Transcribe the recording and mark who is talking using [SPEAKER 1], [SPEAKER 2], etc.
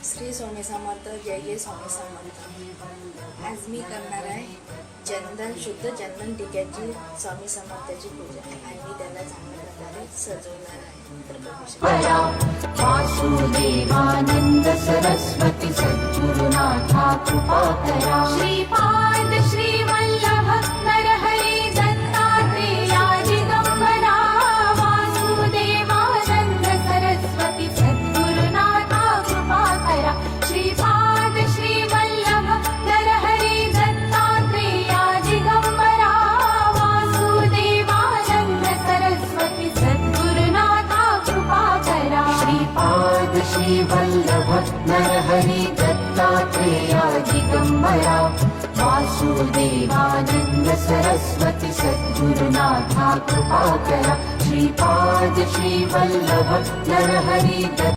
[SPEAKER 1] श्री स्वामी समर्थ. जय जय स्वामी समर्थ. आज मी करणार आहे शुद्ध चंदन टिक्याची स्वामी समर्थाची पूजा आणि मी त्याला चांगल्या प्रकारे सजवणार आहे.
[SPEAKER 2] वासुदेवानंद सरस्वती सद्गुरुनाथा कृपाकरा. श्रीपाद श्रीवल्लभ नरहरी दत्तात्रेया दिगंबरा. वासुदेवानंद सरस्वती सद्गुरुनाथा कृपाकरा. श्रीपाद श्रीवल्लभ नरहरी दत्तात्रेया दिगंबरा. वासुदेवानंद सरस्वती सद्गुरुनाथा कृपाकरा. श्रीपाद श्रीवल्लभ नरहरि दत्तात्रेया दिगंबरा. वासुदेवानंद सरस्वती सद्गुरुनाथा कृपाकरा. श्रीपाद श्रीवल्लभ नरहरि